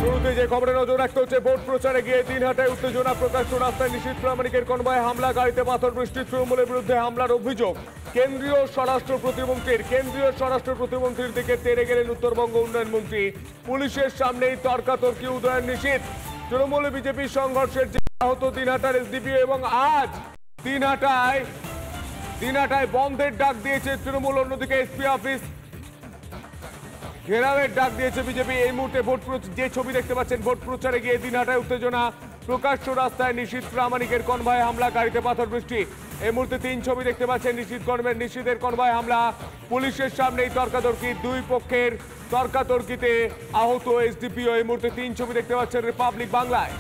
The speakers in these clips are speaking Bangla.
শুরুতে যে খবরে নজর রাখতে হচ্ছে, ভোট প্রচারে গিয়ে দিনহাটায় উত্তেজনা, প্রকাশ্য রাস্তায় নিশীথ প্রামাণিকের কনভয়ে হামলা, গাড়িতে পাথর বৃষ্টি, তৃণমূলের বিরুদ্ধে হামলার অভিযোগ। কেন্দ্রীয় স্বরাষ্ট্র প্রতিমন্ত্রীর দিকে তেড়ে গেলেন উত্তরবঙ্গ উন্নয়ন মন্ত্রী। পুলিশের সামনেই তর্কাতর্কি, উদয়ন নিশীথ। তৃণমূল বিজেপির সংঘর্ষের যে আহত দিনহাটার এসডিপিও, এবং আজ দিনহাটায় বন্ধের ডাক দিয়েছে তৃণমূল। অন্যদিকে এসপি অফিস ঘেরাওয়ের ডাক দিয়েছে বিজেপি। এই মুহূর্তে যে ছবি দেখতে পাচ্ছেন, ভোট প্রচারে গিয়ে দিনহাটায় উত্তেজনা, প্রকাশ্য রাস্তায় নিশীথ প্রামাণিকের কনভয়ে হামলা, গাড়িতে পাথর বৃষ্টি। এই মুহূর্তে 3 ছবি দেখতে পাচ্ছেন নিশীথের কনভয়ে হামলা, পুলিশের সামনেই তর্কাতর্কি, দুই পক্ষের তর্কাতর্কিতে আহত এসডিপিও। এই মুহূর্তে 3 ছবি দেখতে পাচ্ছেন রিপাবলিক বাংলায়।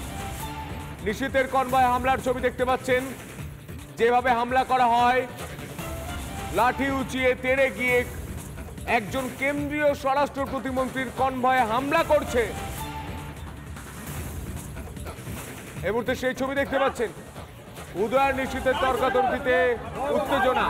নিশীথের কনভয়ে হামলার ছবি দেখতে পাচ্ছেন, যেভাবে হামলা করা হয়, লাঠি উঁচিয়ে তেড়ে গিয়ে একজন কেন্দ্রীয় স্বরাষ্ট্র প্রতিমন্ত্রীর কনভয়ে হামলা করছে। এই মুহূর্তে সেই ছবি দেখতে পাচ্ছেন। উদয়ন নিশীথের তর্কাতর্কিতে উত্তেজনা।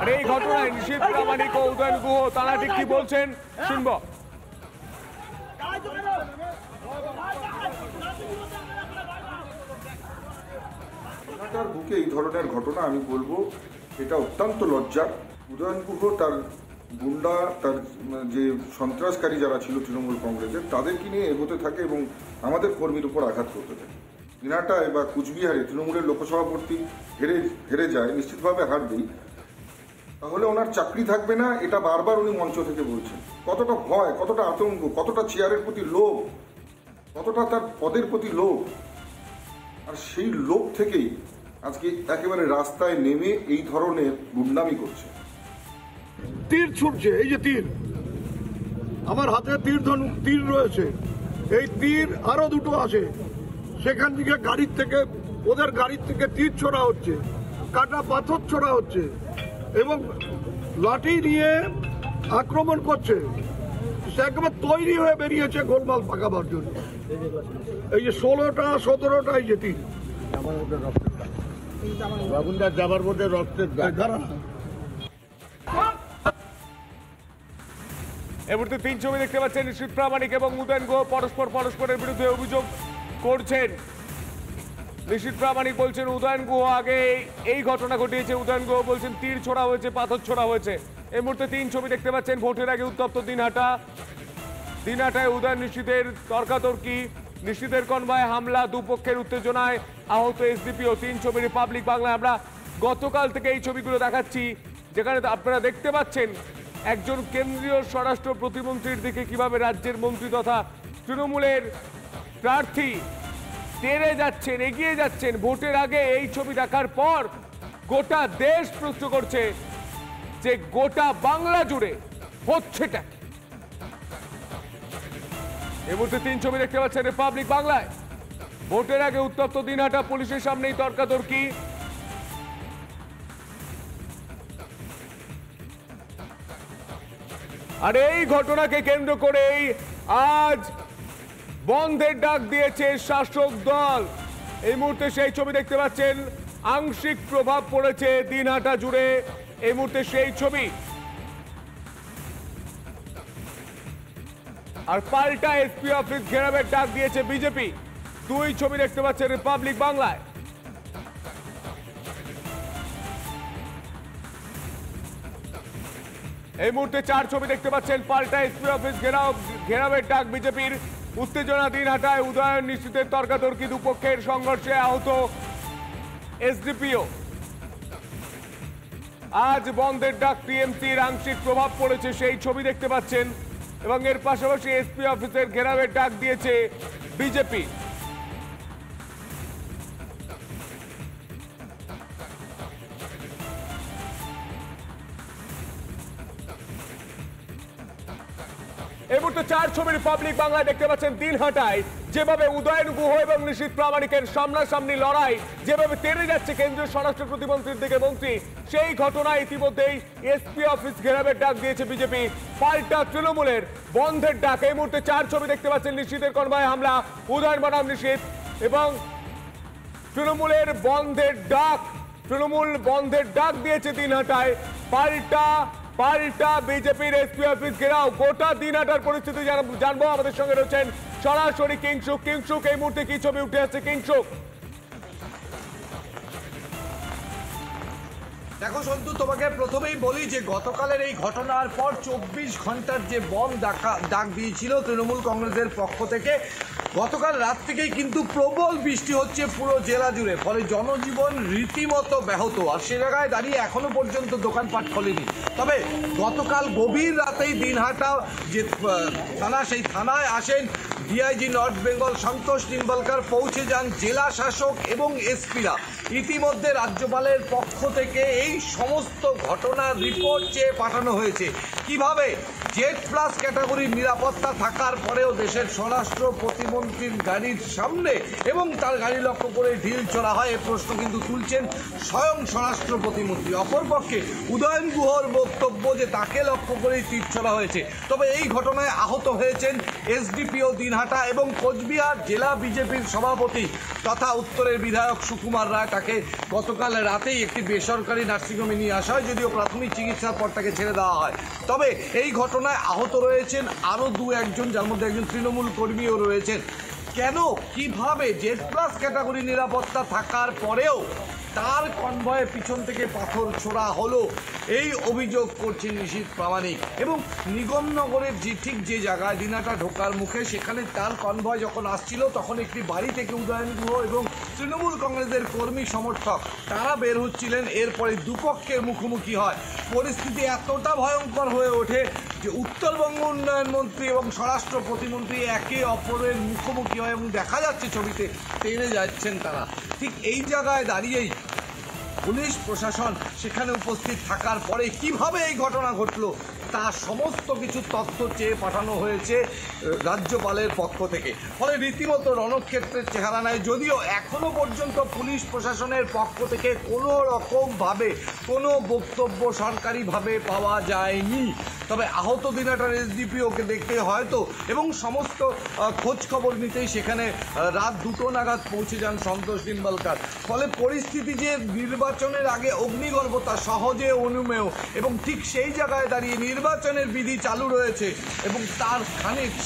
আর এই ঘটনায় নিশীথ প্রামাণিক ও উদয়ন গুহ তারা ঠিক কি বলছেন শুনবো। বুকে এই ধরনের ঘটনা আমি বলবো এটা অত্যন্ত লজ্জার। উদয়ন গুহ তার গুন্ডা, তার যে সন্ত্রাসকারী যারা ছিল তৃণমূল কংগ্রেসের, তাদেরকে নিয়ে এগোতে থাকে এবং আমাদের কর্মীর উপর আঘাত করতে থাকে। দিনহাটায় বা কুচবিহারে তৃণমূলের লোকসভাপতি হেরে যায়, নিশ্চিতভাবে হারবেই, তাহলে ওনার চাকরি থাকবে না, এটা বারবার উনি মঞ্চ থেকে বলছেন। কতটা ভয়, কতটা আতঙ্ক, কতটা চেয়ারের প্রতি লোভ, কতটা তার পদের প্রতি লোভ। আর সেই লোভ থেকেই আজকে একেবারে রাস্তায় নেমে এই ধরনের গুন্ডামি করছে। তীর ছুটছে, এই যে তীর, আমার হাতে তীর রয়েছে, এই তীর আরো দুটো আছে, সেখান থেকে ওদের গাড়ির থেকে তীর ছোড়া হচ্ছে, কাটা পাথর ছোড়া হচ্ছে এবং লাঠি নিয়ে আক্রমণ করছে। সে একেবারে তৈরি হয়ে বেরিয়েছে গোলমাল পাকাবার জন্য। এই যে 16টা 17টা এই যে তীর, যাবার মধ্যে রক্তের এই মুহূর্তে 3 ছবি দেখতে পাচ্ছেন। নিশীথ প্রামাণিক এবং উদয়ন গুহ পরস্পরের বিরুদ্ধে অভিযোগ করছেন। নিশীথ প্রামাণিক বলছেন উদয়ন গুহ আগে এই ঘটনা ঘটিয়েছে, উদয়ন গুহ বলছেন তীর ছোড়া হয়েছে, পাথর ছোড়া হয়েছে। এই মুহূর্তে 3 ছবি দেখতে পাচ্ছেন। ভোটের আগে উত্তপ্ত দিনহাটায় উদয়ন নিশীথের তর্কাতর্কি, নিশীথের কনভয়ে হামলা, দুপক্ষের উত্তেজনায় আহত এসডিপিও। 3 ছবি রিপাবলিক বাংলায়। আমরা গতকাল থেকে এই ছবিগুলো দেখাচ্ছি, যেখানে আপনারা দেখতে পাচ্ছেন একজন কেন্দ্রীয় স্বরাষ্ট্র প্রতিমন্ত্রীর দিকে কিভাবে রাজ্যের মন্ত্রী তথা তৃণমূলের প্রার্থী তেড়ে যাচ্ছেন, এগিয়ে যাচ্ছেন। ভোটের আগে এই ছবি দেখার পর গোটা দেশ প্রশ্ন করছে যে গোটা বাংলা জুড়ে হচ্ছেটা। এই মুহূর্তে 3 ছবি দেখতে পাচ্ছেন রিপাবলিক বাংলায়। ভোটের আগে উত্তপ্ত দিনহাটা, পুলিশের সামনেই তর্কাতর্কি। আর এই ঘটনাকে কেন্দ্র করেই আজ বন্ধের ডাক দিয়েছে শাসক দল। এই মুহূর্তে সেই ছবি দেখতে পাচ্ছেন। আংশিক প্রভাব পড়েছে দিনহাটা জুড়ে। এই মুহূর্তে সেই ছবি। আর পাল্টা এসপি অফিস ঘেরাবের ডাক দিয়েছে বিজেপি। 2 ছবি দেখতে পাচ্ছেন রিপাবলিক বাংলায়। এই মুহূর্তে 4 ছবি দেখতে পাচ্ছেন। পাল্টা এসপি অফিস ঘেরাবের ডাক বিজেপির। উত্তেজনা দিনহাটায়, উদয়ন নিশীথের তর্কাতর্কি, দুপক্ষের সংঘর্ষে আহত এসডিপিও। আজ বন্ধের ডাক টিএমসির, আংশিক প্রভাব পড়েছে সেই ছবি দেখতে পাচ্ছেন। এবং এর পাশাপাশি এসপি অফিসের ঘেরাবের ডাক দিয়েছে বিজেপি। এই মুহূর্তে মুহূর্তে 4 ছবি রিপাবলিক বাংলায় দেখতে পাচ্ছেন দিনহাটায় যেভাবে উদয়ন গুহ এবং নিশীথ প্রামাণিকের সামনাসামনি লড়াই যেভাবে তেড়ে যাচ্ছে কেন্দ্রীয় স্বরাষ্ট্র প্রতিমন্ত্রীর দিকে মন্ত্রী, সেই ঘটনায় ইতিমধ্যেই এসপি অফিস ঘেরাবের ডাক দিয়েছে বিজেপি। পাল্টা তৃণমূলের বন্ধের ডাক। এই মুহূর্তে 4 ছবি দেখতে পাচ্ছেন নিশীথের কনভয়ে হামলা, উদয়ন বনাম নিশীথ এবং তৃণমূলের বন্ধের ডাক। তৃণমূল বন্ধের ডাক দিয়েছে দিনহাটায়। পাল্টা বিজেপির এসপি অফিস ঘেরাও। গোটা দিনহাটার পরিস্থিতি জানবো। আমাদের সঙ্গে রয়েছেন সরাসরি কিংশুক। কিংশুক, এই মুহূর্তে কি ছবি উঠে আসছে কিংশুক? দেখো সন্তু, তোমাকে প্রথমেই বলি যে গতকালের এই ঘটনার পর 24 ঘন্টার যে বম ডাক দিয়েছিল তৃণমূল কংগ্রেসের পক্ষ থেকে, গতকাল রাত থেকেই কিন্তু প্রবল বৃষ্টি হচ্ছে পুরো জেলা জুড়ে, ফলে জনজীবন রীতিমতো ব্যাহত। আর সে জায়গায় দাঁড়িয়ে এখনো পর্যন্ত দোকানপাট খোলেনি। তবে গতকাল গভীর রাতেই দিনহাটা যে থানা, সেই থানায় আসেন ডিআইজি নর্থ বেঙ্গল সন্তোষ নিম্বলকর, পৌঁছে যান জেলা শাসক এবং এসপিরা। ইতিমধ্যে রাজ্যপালের পক্ষ থেকে এই সমস্ত ঘটনার রিপোর্ট চেয়ে পাঠানো হয়েছে। কিভাবে Z+ ক্যাটাগরির নিরাপত্তা থাকার পরেও দেশের স্বরাষ্ট্র প্রতিমন্ত্রীর গাড়ির সামনে এবং তার গাড়ি লক্ষ্য করে ঢিল ছোড়া হয়, এ প্রশ্ন কিন্তু তুলছেন স্বয়ং স্বরাষ্ট্র প্রতিমন্ত্রী। অপরপক্ষে উদয়ন গুহর বক্তব্য যে তাকে লক্ষ্য করেই তীর ছোড়া হয়েছে। তবে এই ঘটনায় আহত হয়েছেন এসডিপিও দিনহাটা এবং কোচবিহার জেলা বিজেপির সভাপতি তথা উত্তরের বিধায়ক সুকুমার রায়। তাকে গতকাল রাতেই একটি বেসরকারি নার্সিংহোমে নিয়ে আসা হয়, যদিও প্রাথমিক চিকিৎসার পর তাকে ছেড়ে দেওয়া হয়। তবে এই ঘটনায় আহত রয়েছেন আরও 2-1 যার মধ্যে একজন তৃণমূল কর্মীও রয়েছেন। কেন, কিভাবে Z+ ক্যাটাগরি নিরাপত্তা থাকার পরেও তার কনভয়ের পিছন থেকে পাথর ছোড়া হলো, এই অভিযোগ করছেন নিশীথ প্রামাণিক। এবং নিগমনগরের ঠিক যে জায়গায় দিনহাটা ঢোকার মুখে, সেখানে তার কনভয় যখন আসছিল তখন একটি বাড়ি থেকে উদয়ন গুহ এবং তৃণমূল কংগ্রেসের কর্মী সমর্থক তারা বের হচ্ছিলেন। এরপরে দুপক্ষের মুখোমুখি হয়। পরিস্থিতি এতটা ভয়ঙ্কর হয়ে ওঠে যে উত্তরবঙ্গ উন্নয়ন মন্ত্রী এবং স্বরাষ্ট্র প্রতিমন্ত্রী একে অপরের মুখোমুখি হয় এবং দেখা যাচ্ছে ছবিতে টেনে যাচ্ছেন তারা। ঠিক এই জায়গায় দাঁড়িয়েই পুলিশ প্রশাসন সেখানে উপস্থিত থাকার পরে কিভাবে এই ঘটনা ঘটলো তার সমস্ত কিছু তথ্য চেয়ে পাঠানো হয়েছে রাজ্যপালের পক্ষ থেকে। ফলে রীতিমতো রণক্ষেত্রের চেহারা নেয়। যদিও এখনো পর্যন্ত পুলিশ প্রশাসনের পক্ষ থেকে কোনো রকমভাবে কোনো বক্তব্য সরকারিভাবে পাওয়া যায়নি। তবে আহত দিনহাটার এসডিপিওকে দেখতে হয়তো এবং সমস্ত খোঁজ খবর নিতেই সেখানে রাত 2টো নাগাদ পৌঁছে যান সন্তোষ নিম্বলকর। ফলে পরিস্থিতি যে নির্বাচনের আগে অগ্নিগর্ভ তা সহজে অনুমেয় এবং ঠিক সেই জায়গায় দাঁড়িয়ে নির্বাচনের বিধি চালু রয়েছে এবং তার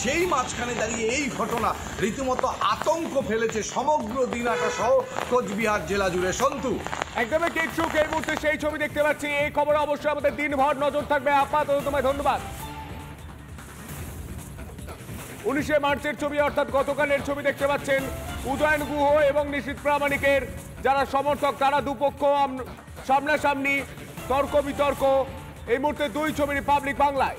সেই মাঝখানে দাঁড়িয়ে এই ঘটনা রীতিমতো আতঙ্ক ফেলেছে সমগ্র দিনহাটা সহ কোচবিহার জেলা জুড়ে। সন্তু, একদমই কিংশুক, এই মুহূর্তে সেই ছবি দেখতে পাচ্ছি। এই খবরে অবশ্যই আমাদের দিনভর নজর থাকবে। আপাতত তোমায় ধন্যবাদ। 19শে মার্চের ছবি, অর্থাৎ গতকালের ছবি দেখতে পাচ্ছেন। উদয়ন গুহ এবং নিশীথ প্রামাণিকের যারা সমর্থক তারা দুপক্ষ সামনাসামনি তর্ক বিতর্ক। এই মুহূর্তে 2 ছবি রিপাবলিক বাংলায়।